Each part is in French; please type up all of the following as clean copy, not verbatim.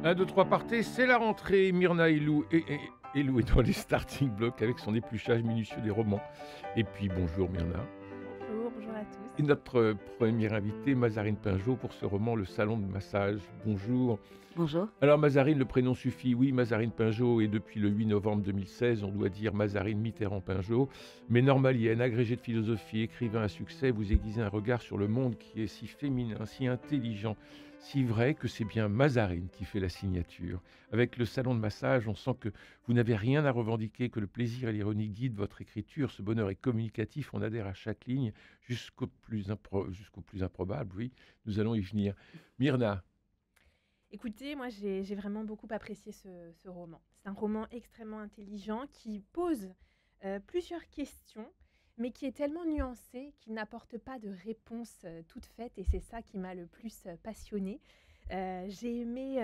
Un, 2, 3, partez, c'est la rentrée. Myrna Elou est dans les starting blocks avec son épluchage minutieux des romans. Et puis bonjour Myrna. Bonjour, bonjour à tous. Et notre première invitée, Mazarine Pinjot, pour ce roman Le Salon de massage. Bonjour. Bonjour. Alors Mazarine, le prénom suffit. Oui, Mazarine Pinjot, et depuis le 8 novembre 2016, on doit dire Mazarine Mitterrand-Pinjot. Mais normalienne, agrégée de philosophie, écrivain à succès, vous aiguisez un regard sur le monde qui est si féminin, si intelligent, si vrai que c'est bien Mazarine qui fait la signature. Avec le salon de massage, on sent que vous n'avez rien à revendiquer, que le plaisir et l'ironie guident votre écriture. Ce bonheur est communicatif, on adhère à chaque ligne, jusqu'au plus improbable. Oui, nous allons y venir. Myrna. Écoutez, moi j'ai vraiment beaucoup apprécié ce roman. C'est un roman extrêmement intelligent qui pose plusieurs questions, mais qui est tellement nuancé qu'il n'apporte pas de réponse toute faite, et c'est ça qui m'a le plus passionnée. J'ai aimé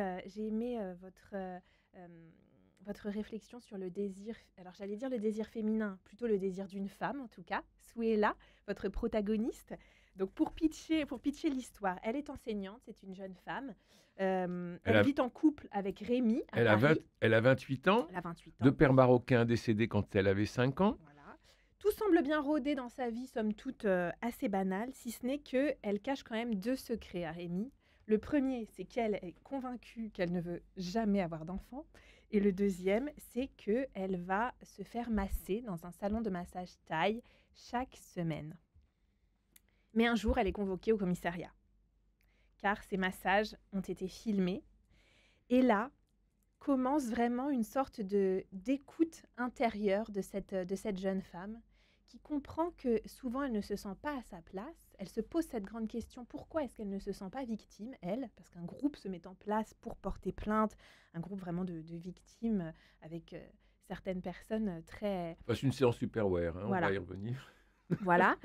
votre réflexion sur le désir, alors j'allais dire le désir féminin, plutôt le désir d'une femme en tout cas. Souela, votre protagoniste. Donc pour pitcher l'histoire, elle est enseignante, c'est une jeune femme. Elle vit en couple avec Rémi à Paris. Elle a 28 ans. Elle a 28 ans. De père marocain décédé quand elle avait 5 ans. Voilà. Tout semble bien rodé dans sa vie, somme toute assez banale, si ce n'est qu'elle cache quand même 2 secrets à Rémi. Le premier, c'est qu'elle est convaincue qu'elle ne veut jamais avoir d'enfant. Et le deuxième, c'est qu'elle va se faire masser dans un salon de massage thaï chaque semaine. Mais un jour, elle est convoquée au commissariat, car ces massages ont été filmés. Et là, commence vraiment une sorte d'écoute intérieure de cette jeune femme, qui comprend que souvent, elle ne se sent pas à sa place. Elle se pose cette grande question, pourquoi est-ce qu'elle ne se sent pas victime, elle? Parce qu'un groupe se met en place pour porter plainte, un groupe vraiment de victimes, avec certaines personnes très... Enfin, c'est une séance Superware, Voilà. On va y revenir. Voilà.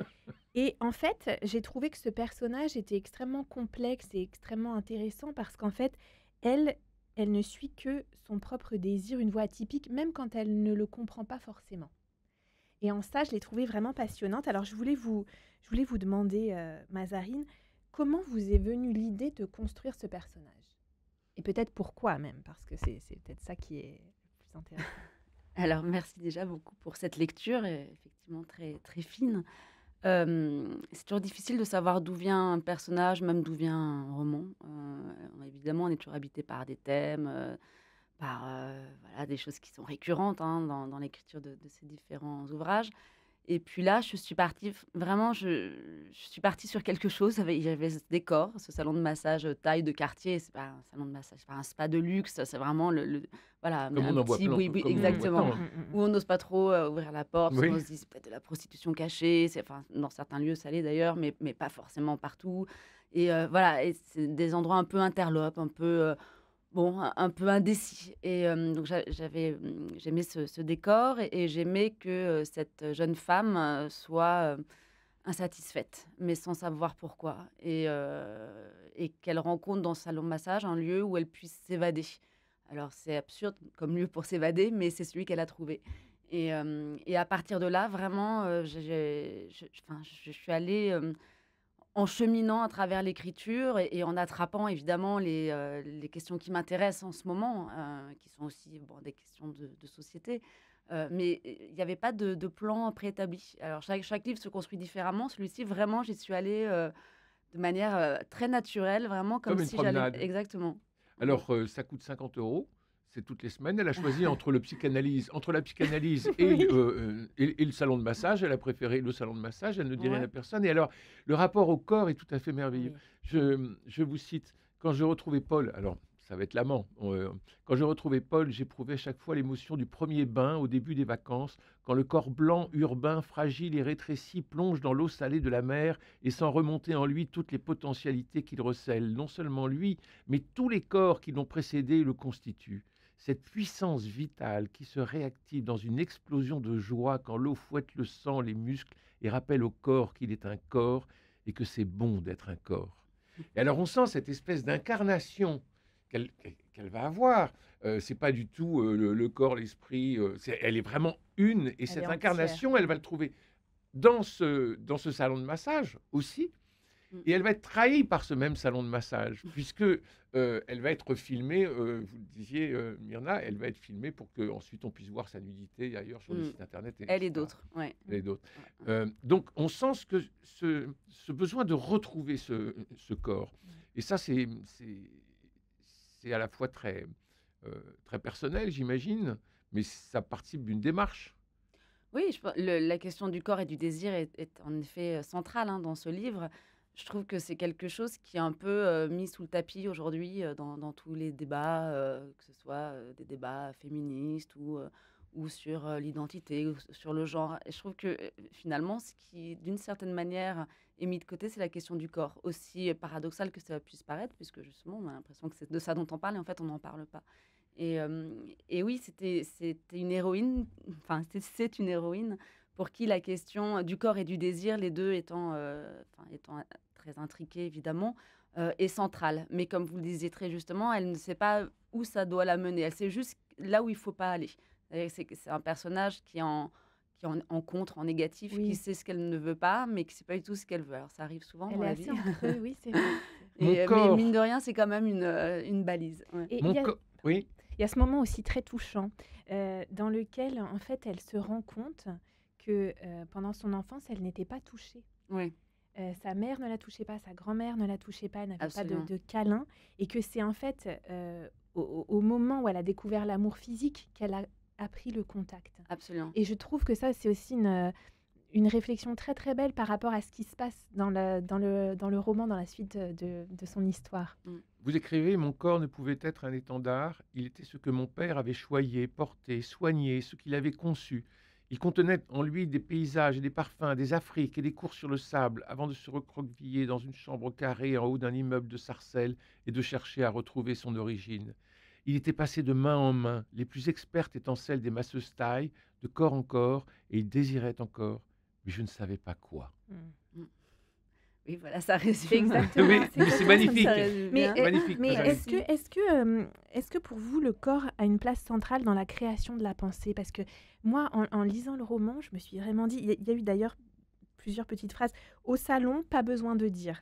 Et en fait, j'ai trouvé que ce personnage était extrêmement complexe et extrêmement intéressant, parce qu'en fait, elle ne suit que son propre désir, une voie atypique, même quand elle ne le comprend pas forcément. Et en ça, je l'ai trouvée vraiment passionnante. Alors, je voulais vous demander, Mazarine, comment vous est venue l'idée de construire ce personnage? Et peut-être pourquoi même, parce que c'est peut-être ça qui est le plus intéressant. Alors, merci déjà beaucoup pour cette lecture, effectivement très, très fine. C'est toujours difficile de savoir d'où vient un personnage, même d'où vient un roman. Évidemment, on est toujours habité par des thèmes, par voilà, des choses qui sont récurrentes dans l'écriture de ces différents ouvrages. Et puis là, je suis partie, vraiment, je suis partie sur quelque chose. Il y avait ce décor, ce salon de massage taille de quartier. C'est pas un salon de massage, c'est pas un spa de luxe. C'est vraiment voilà, Comme on en voit plein, oui, comme on en voit exactement. tant, Où on n'ose pas trop ouvrir la porte, parce Oui. qu'on se dit c'est peut-être de la prostitution cachée. Enfin, dans certains lieux, ça l'est d'ailleurs, mais pas forcément partout. Et voilà, et c'est des endroits un peu interlopes, un peu... un peu indécis. Et donc j'aimais ce décor, et j'aimais que cette jeune femme soit insatisfaite, mais sans savoir pourquoi. Et qu'elle rencontre dans ce salon de massage un lieu où elle puisse s'évader. Alors c'est absurde comme lieu pour s'évader, mais c'est celui qu'elle a trouvé. Et à partir de là, vraiment, je suis allée... en cheminant à travers l'écriture, et en attrapant évidemment les questions qui m'intéressent en ce moment, qui sont aussi des questions de société. Mais il n'y avait pas de plan préétabli. Alors chaque livre se construit différemment. Celui-ci, vraiment, j'y suis allée de manière très naturelle, vraiment Comme une si j'allais... promenade. Exactement. Alors, ça coûte 50 €. C'est toutes les semaines. Elle a choisi entre la psychanalyse et, Oui. et le salon de massage. Elle a préféré le salon de massage. Elle ne dit rien Ouais. à personne. Et alors, le rapport au corps est tout à fait merveilleux. Oui. Je vous cite. Quand je retrouvais Paul, alors ça va être l'amant. Quand je retrouvais Paul, j'éprouvais chaque fois l'émotion du premier bain au début des vacances, quand le corps blanc, urbain, fragile et rétréci plonge dans l'eau salée de la mer et sent remonter en lui toutes les potentialités qu'il recèle. Non seulement lui, mais tous les corps qui l'ont précédé et le constituent. Cette puissance vitale qui se réactive dans une explosion de joie quand l'eau fouette le sang, les muscles, et rappelle au corps qu'il est un corps et que c'est bon d'être un corps. Et alors on sent cette espèce d'incarnation qu'elle va avoir. C'est pas du tout le corps, l'esprit. Elle est vraiment une. Et cette est incarnation, elle va le trouver dans ce salon de massage aussi. Et elle va être trahie par ce même salon de massage, puisque elle va être filmée, vous le disiez, Myrna, elle va être filmée pour qu'ensuite on puisse voir sa nudité ailleurs sur les sites internet, Elle et etc. d'autres, ouais. Elle et d'autres. Ouais, ouais. Donc on sent ce besoin de retrouver ce corps. Et ça, c'est à la fois très personnel, j'imagine, mais ça participe d'une démarche. Oui, la question du corps et du désir est en effet centrale dans ce livre. Je trouve que c'est quelque chose qui est un peu mis sous le tapis aujourd'hui dans tous les débats, que ce soit des débats féministes ou sur l'identité, ou sur le genre. Et je trouve que finalement, ce qui, d'une certaine manière, est mis de côté, c'est la question du corps. Aussi paradoxal que ça puisse paraître, puisque justement, on a l'impression que c'est de ça dont on parle et en fait, on n'en parle pas. Et oui, c'était une héroïne, enfin, c'est une héroïne pour qui la question du corps et du désir, les deux étant très intriqués évidemment, est centrale. Mais comme vous le disiez très justement, elle ne sait pas où ça doit la mener. Elle sait juste là où il ne faut pas aller. C'est un personnage qui est en contre, en négatif, qui Oui, sait ce qu'elle ne veut pas, mais qui ne sait pas du tout ce qu'elle veut. Alors ça arrive souvent dans elle est la vie. assez entre eux, oui, c'est vrai. Mon Mais corps, mine de rien, c'est quand même une balise. Ouais. Et mon corps, oui, il y a ce moment aussi très touchant dans lequel, en fait, elle se rend compte que pendant son enfance, elle n'était pas touchée. Ouais, Sa mère ne la touchait pas, sa grand-mère ne la touchait pas, elle n'avait pas absolument. de câlin, et que c'est en fait au moment où elle a découvert l'amour physique qu'elle a appris le contact. Absolument. Et je trouve que ça, c'est aussi une réflexion très très belle par rapport à ce qui se passe dans le roman, dans la suite de son histoire. vous écrivez, mon corps ne pouvait être un étendard, il était ce que mon père avait choyé, porté, soigné, ce qu'il avait conçu. Il contenait en lui des paysages et des parfums, des Afriques et des courses sur le sable, avant de se recroqueviller dans une chambre carrée en haut d'un immeuble de Sarcelles et de chercher à retrouver son origine. Il était passé de main en main, les plus expertes étant celles des masseuses thaï, de corps en corps, et il désirait encore, mais je ne savais pas quoi. Mm. Oui, voilà, ça C'est résume. exactement, Oui, c'est mais c'est exactement magnifique. Ça ça. résume Mais, bien. Magnifique, mais Rosalie. est-ce que pour vous, le corps a une place centrale dans la création de la pensée? Parce que moi, en lisant le roman, je me suis vraiment dit, il y a eu d'ailleurs plusieurs petites phrases. Au salon, pas besoin de dire.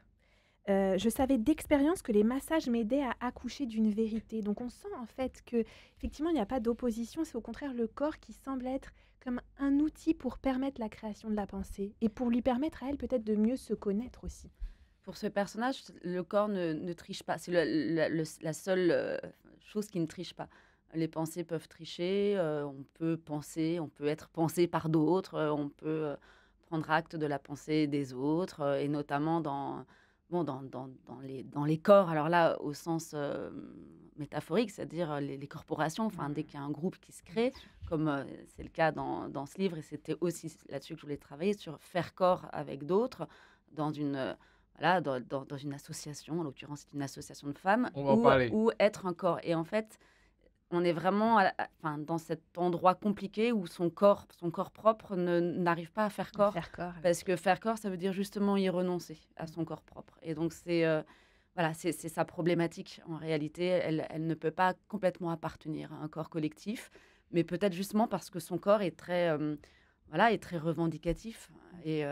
Je savais d'expérience que les massages m'aidaient à accoucher d'une vérité. Donc on sent en fait que effectivement il n'y a pas d'opposition, c'est au contraire le corps qui semble être comme un outil pour permettre la création de la pensée et pour lui permettre à elle peut-être de mieux se connaître aussi. Pour ce personnage, le corps ne triche pas. C'est la seule chose qui ne triche pas. Les pensées peuvent tricher, on peut penser, on peut être pensé par d'autres, on peut prendre acte de la pensée des autres, et notamment dans les corps. Alors là, au sens métaphorique, c'est-à-dire les corporations, enfin, dès qu'il y a un groupe qui se crée, comme c'est le cas dans ce livre, et c'était aussi là-dessus que je voulais travailler, sur faire corps avec d'autres, dans une voilà, dans une association, en l'occurrence, c'est une association de femmes, On va en parler. ou être un corps. Et en fait, on est vraiment enfin, dans cet endroit compliqué où son corps propre n'arrive pas à faire corps. Faire corps. Parce que faire corps, ça veut dire justement y renoncer à son corps propre. Et donc, voilà, c'est sa problématique. En réalité, elle ne peut pas complètement appartenir à un corps collectif, mais peut-être justement parce que son corps est voilà, est très revendicatif et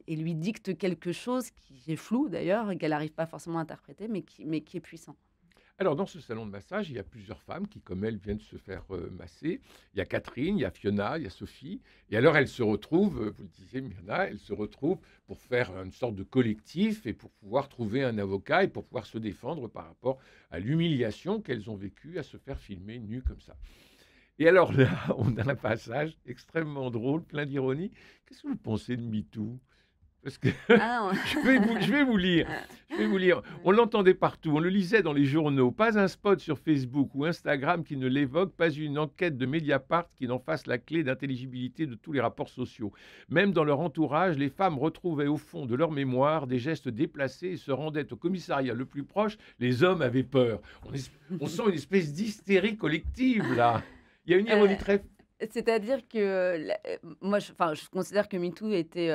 lui dicte quelque chose qui est flou d'ailleurs, et qu'elle n'arrive pas forcément à interpréter, mais qui est puissant. Alors, dans ce salon de massage, il y a plusieurs femmes qui, comme elle, viennent se faire masser. Il y a Catherine, il y a Fiona, il y a Sophie. Et alors, elles se retrouvent, vous le disiez, Myrna, elles se retrouvent pour faire une sorte de collectif et pour pouvoir trouver un avocat et pour pouvoir se défendre par rapport à l'humiliation qu'elles ont vécue à se faire filmer nues comme ça. Et alors là, on a un passage extrêmement drôle, plein d'ironie. Qu'est-ce que vous pensez de MeToo? Parce que Ah, je vais vous lire. Je vais vous lire. On l'entendait partout, on le lisait dans les journaux. Pas un spot sur Facebook ou Instagram qui ne l'évoque, pas une enquête de Mediapart qui n'en fasse la clé d'intelligibilité de tous les rapports sociaux. Même dans leur entourage, les femmes retrouvaient au fond de leur mémoire des gestes déplacés et se rendaient au commissariat le plus proche. Les hommes avaient peur. On sent une espèce d'hystérie collective là. Il y a une ironie très... c'est-à-dire que moi, je considère que MeToo était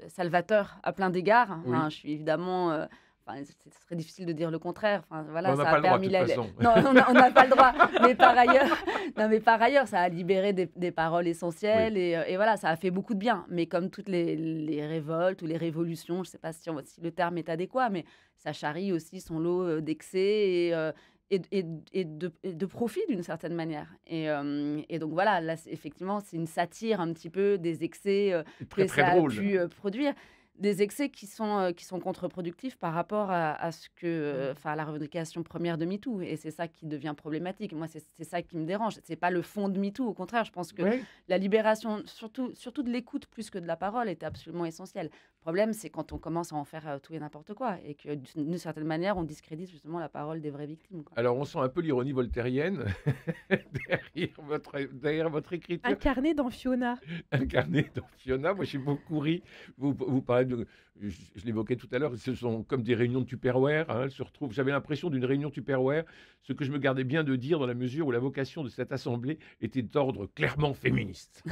salvateur à plein d'égards. Oui. Hein. Je suis évidemment enfin, ce serait difficile de dire le contraire. Enfin, Mais voilà, on n'a ça pas a le droit, de permis toute façon. non, on n'a pas le droit. Mais par ailleurs, non, mais par ailleurs, ça a libéré des paroles Oui. essentielles et voilà, ça a fait beaucoup de bien. Mais comme toutes les révoltes ou les révolutions, je ne sais pas si le terme est adéquat, mais ça charrie aussi son lot d'excès et de profit d'une certaine manière. Et donc voilà, là, effectivement, c'est une satire un petit peu des excès C'est très, que très ça a drôle. pu produire. Des excès qui sont contre-productifs par rapport à ce Mm. que, enfin, à la revendication première de MeToo. Et c'est ça qui devient problématique. Moi, c'est ça qui me dérange. C'est pas le fond de MeToo. Au contraire, je pense que Oui. la libération, surtout de l'écoute plus que de la parole, était absolument essentielle. Le problème, c'est quand on commence à en faire tout et n'importe quoi et que d'une certaine manière, on discrédite justement la parole des vraies victimes, quoi. Alors, on sent un peu l'ironie voltairienne derrière votre écriture, Incarné dans Fiona. incarnée dans Fiona. Moi, j'ai beaucoup ri. Vous parlez de, je l'évoquais tout à l'heure, ce sont comme des réunions de Tupperware, hein, elles se retrouvent. J'avais l'impression d'une réunion Tupperware, ce que je me gardais bien de dire dans la mesure où la vocation de cette assemblée était d'ordre clairement féministe.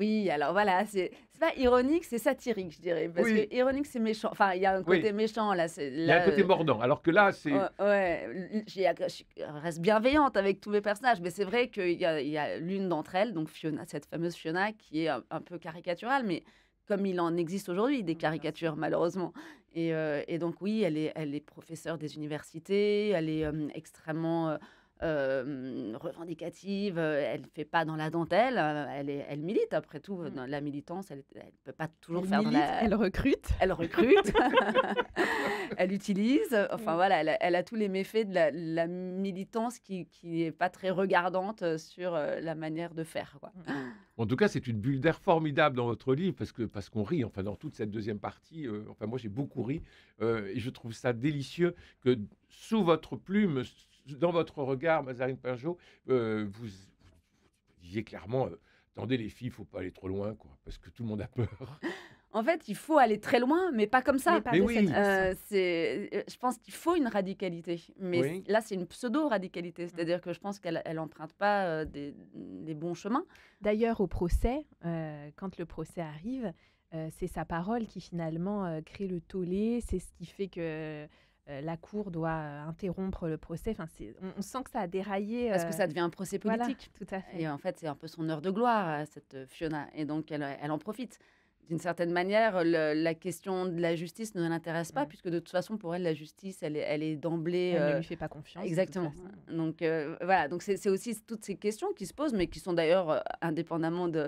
Oui, alors voilà, c'est pas ironique, c'est satirique, je dirais. Parce Oui, que ironique, c'est méchant. Enfin, il y a un oui. côté méchant là. Il y a un côté mordant, alors que là, c'est... Ouais, ouais, je reste bienveillante avec tous mes personnages, mais c'est vrai qu'il y a l'une d'entre elles, donc Fiona, cette fameuse Fiona, qui est un peu caricaturale, mais comme il en existe aujourd'hui, des Bien sûr. caricatures, malheureusement. Et donc, oui, elle est professeure des universités, elle est extrêmement revendicative, elle ne fait pas dans la dentelle, elle milite, après tout, dans la militance, elle ne peut pas toujours Elle faire dans milite, la... elle recrute. Elle recrute, elle utilise, enfin Mm. voilà, elle a tous les méfaits de la militance qui n'est pas très regardante sur la manière de faire, quoi. En tout cas, c'est une bulle d'air formidable dans votre livre parce qu'on rit. Enfin, dans toute cette deuxième partie, enfin, moi, j'ai beaucoup ri et je trouve ça délicieux que sous votre plume, dans votre regard, Mazarine Pinjot, vous disiez clairement, attendez les filles, il faut pas aller trop loin, quoi, parce que tout le monde a peur. En fait, il faut aller très loin, mais pas comme Mais ça. pas Mais de cette oui, façon. Je pense qu'il faut une radicalité, mais oui, là, c'est une pseudo-radicalité, c'est-à-dire que je pense qu'elle emprunte pas des bons chemins. D'ailleurs, au procès, quand le procès arrive, c'est sa parole qui finalement crée le tollé. C'est ce qui fait que la cour doit interrompre le procès. Enfin, on sent que ça a déraillé. Parce que ça devient un procès Voilà, politique. tout à fait. Et en fait, c'est un peu son heure de gloire, cette Fiona. Et donc, elle en profite. D'une certaine manière, la question de la justice ne l'intéresse pas, Mm. puisque de toute façon, pour elle, la justice, elle est d'emblée... Elle ne lui fait pas confiance. De toute exactement. façon. Donc, voilà. Donc, c'est aussi toutes ces questions qui se posent, mais qui sont d'ailleurs, indépendamment du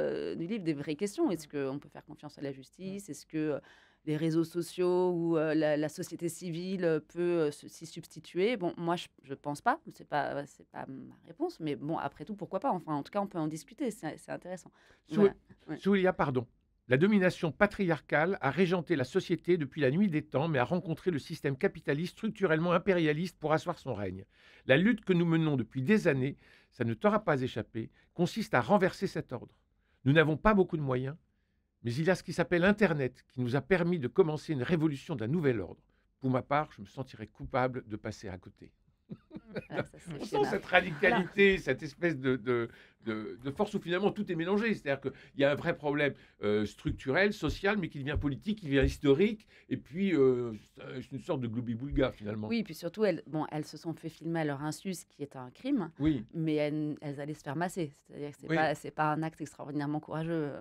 livre, des vraies questions. Est-ce qu'on peut faire confiance à la justice? Est-ce que les réseaux sociaux ou la société civile peut s'y substituer? Bon, moi, je pense pas. C'est pas ma réponse. Mais bon, après tout, pourquoi pas? Enfin, en tout cas, on peut en discuter. C'est intéressant. Voilà. Ouais. Soulia, pardon. La domination patriarcale a régenté la société depuis la nuit des temps, mais a rencontré le système capitaliste structurellement impérialiste pour asseoir son règne. La lutte que nous menons depuis des années, ça ne t'aura pas échappé, consiste à renverser cet ordre. Nous n'avons pas beaucoup de moyens, mais il y a ce qui s'appelle Internet, qui nous a permis de commencer une révolution d'un nouvel ordre. Pour ma part, je me sentirais coupable de passer à côté. Voilà, ça, c'est On sent Fiona. cette radicalité, cette espèce de force où finalement tout est mélangé. C'est-à-dire qu'il y a un vrai problème structurel, social, mais qui devient politique, qui devient historique, et puis c'est une sorte de gloubi-boulga finalement. Oui, puis surtout, elles se sont fait filmer à leur insu, ce qui est un crime, Oui, mais elles allaient se faire masser. C'est-à-dire que oui. c'est pas un acte extraordinairement courageux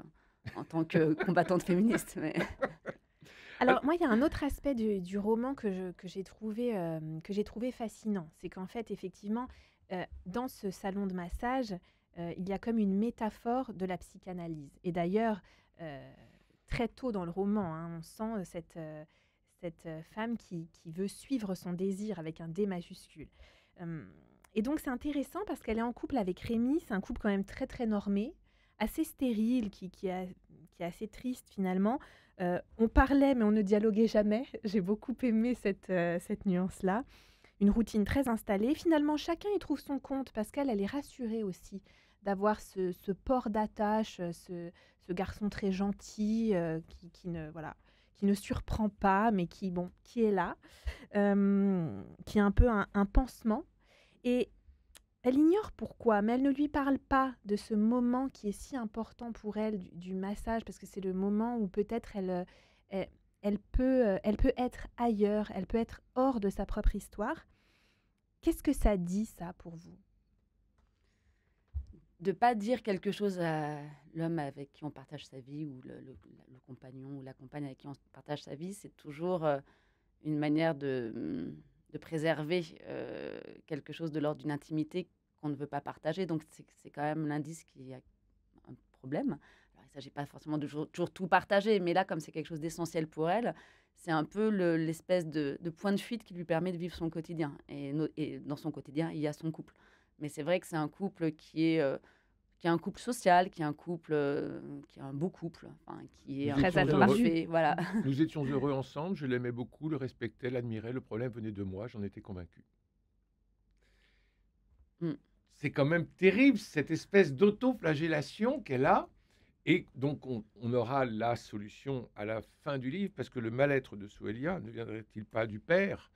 en tant que combattante féministe. Mais... Alors, moi, il y a un autre aspect du roman que j'ai trouvé fascinant. C'est qu'en fait, effectivement, dans ce salon de massage, il y a comme une métaphore de la psychanalyse. Et d'ailleurs, très tôt dans le roman, hein, on sent cette femme qui veut suivre son désir avec un D majuscule. Et donc, c'est intéressant parce qu'elle est en couple avec Rémi. C'est un couple quand même très, très normé, assez stérile, qui est assez triste finalement. On parlait, mais on ne dialoguait jamais. J'ai beaucoup aimé cette nuance-là. Une routine très installée. Finalement, chacun y trouve son compte parce qu'elle est rassurée aussi d'avoir ce port d'attache, ce garçon très gentil qui ne surprend pas, mais qui est là, qui est un peu un pansement. Et elle ignore pourquoi, mais elle ne lui parle pas de ce moment qui est si important pour elle, du massage, parce que c'est le moment où peut-être elle elle peut être ailleurs, elle peut être hors de sa propre histoire. Qu'est-ce que ça dit, ça, pour vous? De pas dire quelque chose à l'homme avec qui on partage sa vie ou le compagnon ou la compagne avec qui on partage sa vie, c'est toujours une manière de préserver quelque chose de l'ordre d'une intimité qu'on ne veut pas partager. Donc, c'est quand même l'indice qu'il y a un problème. Alors, il ne s'agit pas forcément de toujours tout partager, mais là, comme c'est quelque chose d'essentiel pour elle, c'est un peu l'espèce de point de fuite qui lui permet de vivre son quotidien. Et dans son quotidien, il y a son couple. Mais c'est vrai que c'est un couple qui est un couple social, qui est un couple, qui est un beau couple, enfin, qui est Nous un Très étions couple heureux. attendu. parfait, voilà. Nous étions heureux ensemble, je l'aimais beaucoup, le respectais, l'admirais, le problème venait de moi, j'en étais convaincu. Mm. C'est quand même terrible, cette espèce d'autoflagellation qu'elle a. Et donc, on aura la solution à la fin du livre, parce que le mal-être de Souelia ne viendrait-il pas du père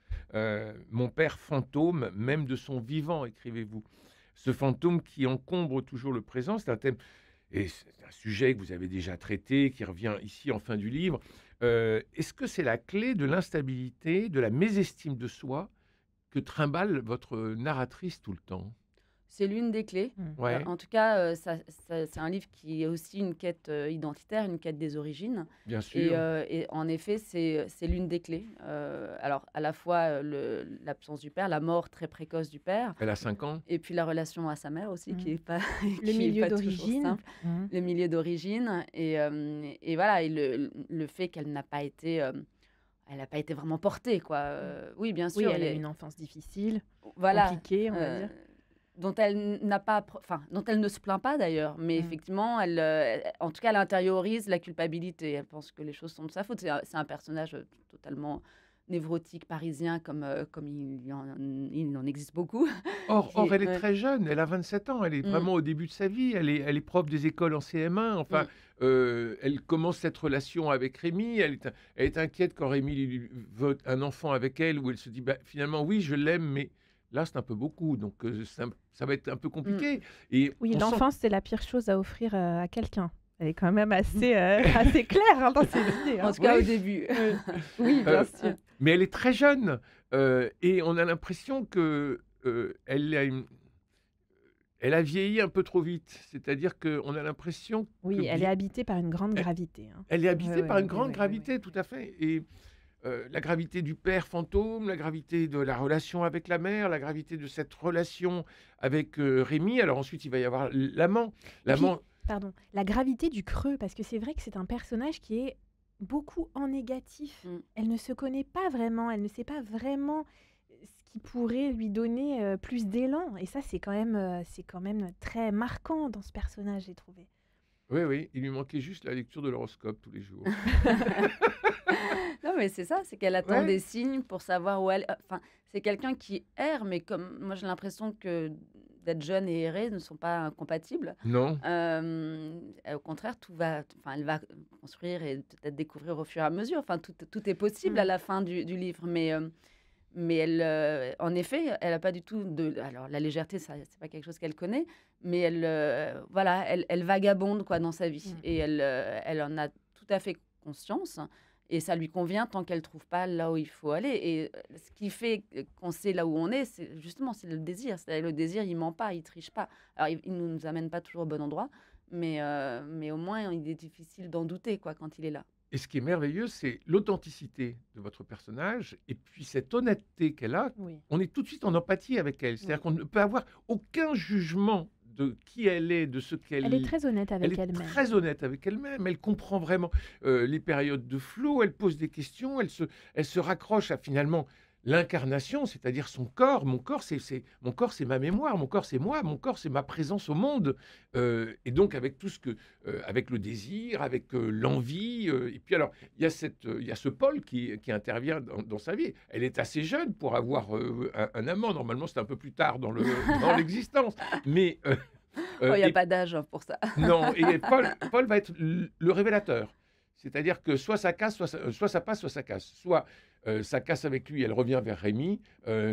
mon père fantôme, même de son vivant, écrivez-vous. Ce fantôme qui encombre toujours le présent, c'est un thème, et c'est un sujet que vous avez déjà traité, qui revient ici en fin du livre. Est-ce que c'est la clé de l'instabilité, de la mésestime de soi que trimballe votre narratrice tout le temps? C'est l'une des clés. Ouais, En tout cas, c'est un livre qui est aussi une quête identitaire, une quête des origines. bien Et, sûr. et en effet, c'est l'une des clés. Alors, à la fois l'absence du père, la mort très précoce du père, Elle a 5 ans. et puis la relation à sa mère aussi, qui Mm. n'est pas, Le qui est milieu pas toujours d'origine. simple. Mm. Le milieu d'origine. Et voilà, et le fait qu'elle n'a pas été... elle n'a pas été vraiment portée, quoi. Oui, bien Oui, sûr. elle a eu une enfance difficile, Voilà. compliquée, on va euh, dire. dont elle n'a pas, enfin, dont elle ne se plaint pas d'ailleurs, mais Mm. effectivement, en tout cas, elle intériorise la culpabilité. Elle pense que les choses sont de sa faute. C'est un personnage totalement névrotique, parisien, comme il en existe beaucoup. Or, Qui elle est ouais. très jeune, elle a 27 ans, elle est Mm, vraiment au début de sa vie, elle est prof des écoles en CM1, enfin, mm. elle commence cette relation avec Rémi, elle est inquiète quand Rémi veut un enfant avec elle, où elle se dit, bah, finalement, oui, je l'aime, mais là, c'est un peu beaucoup, donc ça va être un peu Mm. compliqué. Et Oui, on sent l'enfance, c'est la pire chose à offrir à quelqu'un. Elle est quand même assez, assez claire hein, dans ses idées. En Hein. tout cas, au Oui. début. Oui, bien Euh, sûr. mais elle est très jeune, et on a l'impression que elle a vieilli un peu trop vite. C'est-à-dire qu'on a l'impression que Oui, elle est habitée par une grande gravité. Hein. elle est Ouais, habitée ouais, par une ouais, grande ouais, gravité, ouais, tout ouais. à fait. Et la gravité du père fantôme, la gravité de la relation avec la mère, la gravité de cette relation avec Rémi. Alors ensuite, il va y avoir l'amant. Et puis, L'amant, pardon, la gravité du creux, parce que c'est vrai que c'est un personnage qui est beaucoup en négatif. Mm. Elle ne se connaît pas vraiment, elle ne sait pas vraiment ce qui pourrait lui donner plus d'élan. Et ça, c'est quand même très marquant dans ce personnage, j'ai trouvé. oui, il lui manquait juste la lecture de l'horoscope tous les jours. Non, mais c'est ça, c'est qu'elle attend Ouais. des signes pour savoir où elle... Enfin, c'est quelqu'un qui erre, mais comme moi j'ai l'impression que d'être jeune et errer ne sont pas incompatibles. Non. Au contraire, enfin, elle va construire et peut-être découvrir au fur et à mesure. Enfin, tout est possible Mm. à la fin du livre, mais elle, en effet, elle n'a pas du tout de... Alors, la légèreté, ça, c'est pas quelque chose qu'elle connaît, mais voilà, elle vagabonde quoi, dans sa vie. Mm. Et elle en a tout à fait conscience. Et ça lui convient tant qu'elle ne trouve pas là où il faut aller. Et ce qui fait qu'on sait là où on est, c'est justement c'est le désir. C'est-à-dire, le désir, il ment pas, il triche pas. Alors, il ne nous amène pas toujours au bon endroit, mais au moins, il est difficile d'en douter quoi, quand il est là. Et ce qui est merveilleux, c'est l'authenticité de votre personnage et puis cette honnêteté qu'elle a. Oui. On est tout de suite en empathie avec elle. C'est-à-dire Oui. qu'on ne peut avoir aucun jugement de qui elle est, de ce qu'elle Elle est très honnête Elle avec est elle-même. très honnête avec elle-même. Elle comprend vraiment les périodes de flot. Elle pose des questions. Elle se raccroche à finalement l'incarnation, c'est-à-dire son corps. Mon corps, mon corps, c'est ma mémoire. Mon corps, c'est moi. Mon corps, c'est ma présence au monde. Et donc avec tout ce que, avec le désir, avec l'envie. Et puis alors, il y a ce Paul qui intervient dans sa vie. Elle est assez jeune pour avoir un amant. Normalement, c'est un peu plus tard dans dans l'existence. Mais Il n'y a et pas d'âge pour ça. non, et Paul va être le révélateur. C'est-à-dire que soit ça casse, soit ça passe, soit ça casse. Soit ça casse avec lui, elle revient vers Rémi,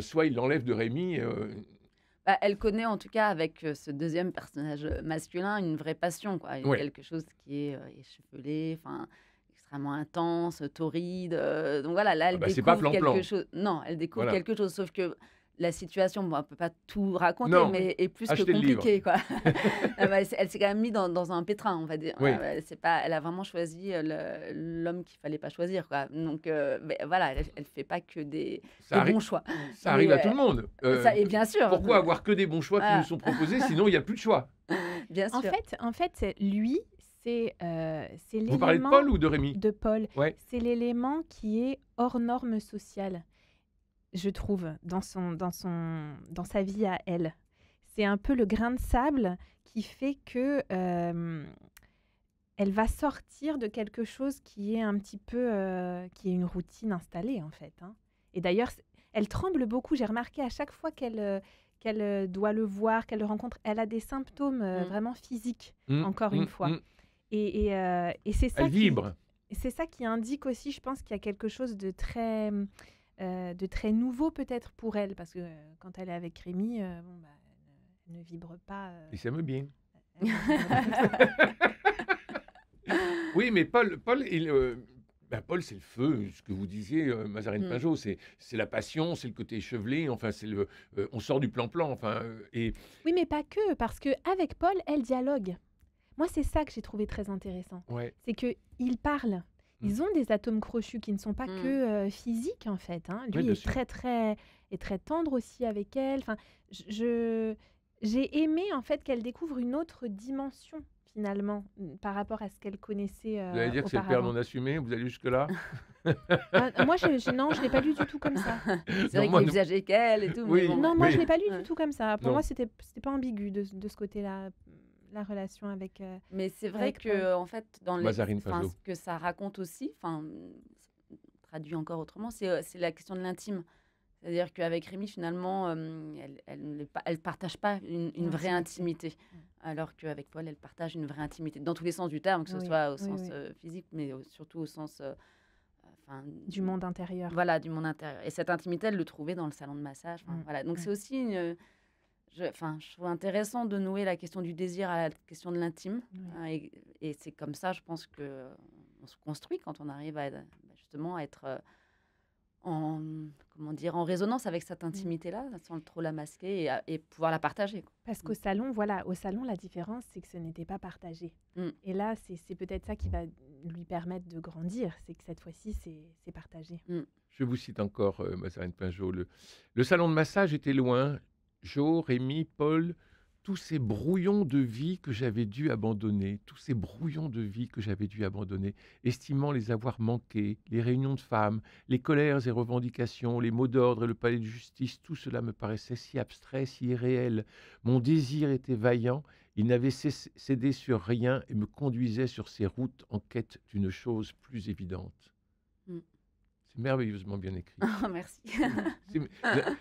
soit il l'enlève de Rémi. Bah, elle connaît en tout cas avec ce deuxième personnage masculin une vraie passion, quoi. Ouais. Quelque chose qui est échevelé, enfin extrêmement intense, torride. Donc voilà, là, Ah elle bah, c'est pas découvre quelque plan-plan. chose. Non, elle découvre Voilà. quelque chose, sauf que la situation, bon, on peut pas tout raconter, Non, mais est plus que achetez le livre. compliquée, quoi. Elle s'est quand même mise dans un pétrin, on va dire. Oui, Elle a vraiment choisi l'homme qu'il fallait pas choisir, quoi. Donc mais voilà, elle fait pas que des ça, bons choix. ça Mais arrive à tout le monde. et bien sûr, Pourquoi avoir que des bons choix qui nous voilà, sont proposés, sinon il n'y a plus de choix? bien sûr. En fait, lui, c'est Vous parlez de l'élément Paul ou de Rémi? de Paul. Ouais. C'est l'élément qui est hors norme sociale, je trouve, dans sa vie à elle. C'est un peu le grain de sable qui fait que elle va sortir de quelque chose qui est un petit peu, qui est une routine installée en fait, hein. Et d'ailleurs, elle tremble beaucoup. J'ai remarqué à chaque fois qu'elle doit le voir, qu'elle le rencontre, elle a des symptômes vraiment physiques, encore une fois. Et c'est ça Elle vibre. c'est ça qui indique aussi, je pense, qu'il y a quelque chose de très nouveau peut-être pour elle, parce que quand elle est avec Rémi, bon, bah, elle ne vibre pas. Et ça me bien. Elle ne vibre pas comme ça. Oui, mais Paul, Paul, c'est le feu, ce que vous disiez, Mazarine Pinjot, c'est la passion, c'est le côté échevelé, enfin, on sort du plan-plan, enfin, et Oui, mais pas que, parce que avec Paul, elle dialogue. Moi, c'est ça que j'ai trouvé très intéressant. ouais, C'est qu'ils parlent. Ils ont des atomes crochus qui ne sont pas que physiques, en fait, hein. oui, Lui bien est sûr. très tendre aussi avec elle. Enfin, j'ai aimé, en fait, qu'elle découvre une autre dimension, finalement, par rapport à ce qu'elle connaissait Vous allez dire que c'est le père auparavant. non assumé, vous allez jusque-là? Moi, non, je ne l'ai pas lu du tout comme ça. C'est Non, vrai moi qu'il est non. plus âgé qu'elle et tout, mais Oui, bon. Non, moi, je ne mais l'ai pas lu Ouais. du tout comme ça. Pour non. moi, c'était pas ambigu de ce côté-là, la relation avec, Mais c'est vrai avec Paul. que en fait, Mazarine enfin, Pinjot. ce que ça raconte aussi, enfin, traduit encore autrement, c'est la question de l'intime. C'est-à-dire qu'avec Rémi, finalement, elle partage pas une vraie intimité, alors qu'avec Paul, elle partage une vraie intimité, dans tous les sens du terme, que ce Oui, soit au oui, sens oui. physique, mais surtout au sens, enfin, Du monde intérieur. voilà, du monde intérieur. Et cette intimité, elle le trouvait dans le salon de massage. Enfin, voilà. Donc c'est aussi je trouve intéressant de nouer la question du désir à la question de l'intime. Oui. Hein, et c'est comme ça, je pense que on se construit quand on arrive justement à être en résonance avec cette intimité-là, sans trop la masquer et pouvoir la partager, quoi. Parce qu'au salon, voilà, la différence, c'est que ce n'était pas partagé. Et là, c'est peut-être ça qui va lui permettre de grandir, c'est que cette fois-ci, c'est partagé. Je vous cite encore, Mazarine Pinjot, le salon de massage était loin. Jo, Rémi, Paul, tous ces brouillons de vie que j'avais dû abandonner, estimant les avoir manqués, les réunions de femmes, les colères et revendications, les mots d'ordre et le palais de justice, tout cela me paraissait si abstrait, si irréel. Mon désir était vaillant, il n'avait cédé sur rien et me conduisait sur ses routes en quête d'une chose plus évidente. C'est merveilleusement bien écrit. Merci.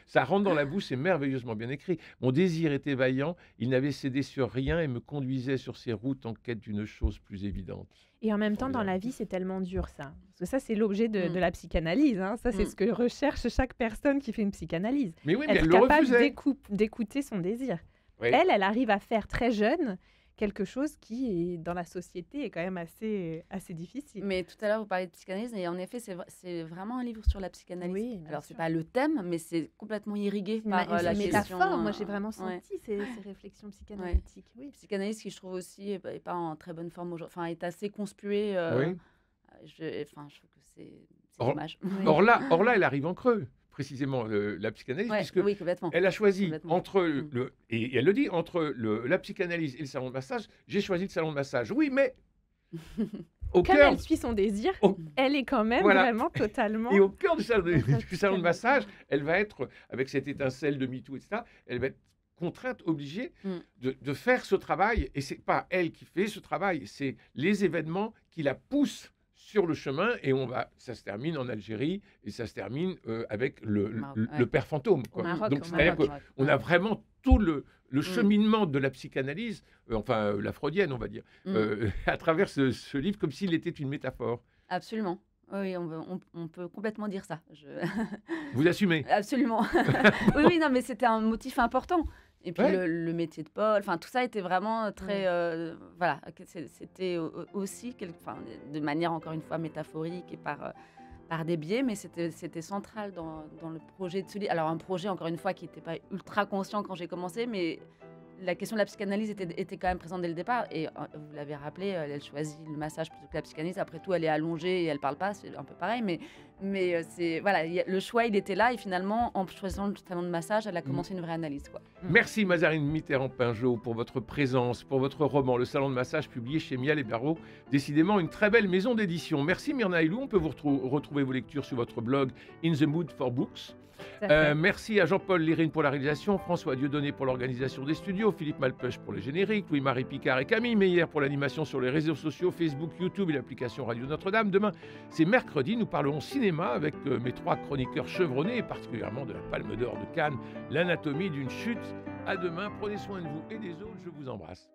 Ça rentre dans la bouche, c'est merveilleusement bien écrit. Mon désir était vaillant, il n'avait cédé sur rien et me conduisait sur ses routes en quête d'une chose plus évidente. Et en même temps, dans la vie, c'est tellement dur, ça. Parce que ça, c'est l'objet de la psychanalyse, hein. Ça, c'est ce que recherche chaque personne qui fait une psychanalyse. Mais oui, mais Être elle le capable refusait. d'écouter son désir. Oui. Elle arrive à faire très jeune quelque chose qui, dans la société, est quand même assez difficile. Mais tout à l'heure, vous parlez de psychanalyse, et en effet, c'est vraiment un livre sur la psychanalyse. Oui, bien Alors, sûr. c'est pas le thème, mais c'est complètement irrigué Une par la question. métaphore, moi j'ai vraiment ouais. senti ces réflexions psychanalytiques. Oui. Psychanalyse qui, je trouve aussi, est pas en très bonne forme aujourd'hui. Enfin, est assez conspuée. Oui. Je trouve que c'est Or- dommage. Or là, elle arrive en creux, précisément, la psychanalyse, Ouais, puisque oui, complètement. elle a choisi Complètement. entre et elle le dit, entre la psychanalyse et le salon de massage, j'ai choisi le salon de massage. Oui, mais au Comme cœur, elle suit son désir, au- elle est quand même Voilà. vraiment totalement... et au cœur du salon, Dans sa du salon de psychanalyse. massage, elle va être, avec cette étincelle de MeToo, etc., elle va être contrainte, obligée de faire ce travail. Et c'est pas elle qui fait ce travail, c'est les événements qui la poussent sur le chemin. Et ça se termine en Algérie et ça se termine avec Maroc, le père fantôme, quoi. Au Maroc, Donc au c'est-à-dire Maroc. qu'on a vraiment tout le cheminement de la psychanalyse, la freudienne, on va dire, à travers ce livre, comme s'il était une métaphore. Absolument. Oui, on peut complètement dire ça. Vous assumez? Absolument. Oui, non, mais c'était un motif important. Et puis Ouais. le métier de Paul, enfin tout ça était vraiment très, voilà, c'était aussi enfin, de manière encore une fois métaphorique et par des biais, mais c'était central dans le projet de ce livre. Alors un projet encore une fois qui n'était pas ultra conscient quand j'ai commencé, mais la question de la psychanalyse était quand même présente dès le départ. Et vous l'avez rappelé, elle choisit le massage plutôt que la psychanalyse. Après tout, elle est allongée et elle parle pas, c'est un peu pareil. Mais c'est voilà, le choix, il était là. Et finalement, en choisissant le salon de massage, elle a commencé une vraie analyse, quoi. Merci Mazarine Mitterrand-Pinjot pour votre présence, pour votre roman Le Salon de Massage publié chez Miel et Barreau. Décidément une très belle maison d'édition. Merci Myrna Hilou, on peut vous retrouver vos lectures sur votre blog In the Mood for Books. Tout à fait. Merci à Jean-Paul Lérine pour la réalisation, François Dieudonné pour l'organisation des studios, Philippe Malpeuch pour les génériques, Louis-Marie Picard et Camille Meyer pour l'animation sur les réseaux sociaux, Facebook, YouTube et l'application Radio Notre-Dame. Demain, c'est mercredi, nous parlerons cinéma avec mes 3 chroniqueurs chevronnés, et particulièrement de la Palme d'Or de Cannes, l'anatomie d'une chute. À demain, prenez soin de vous et des autres, je vous embrasse.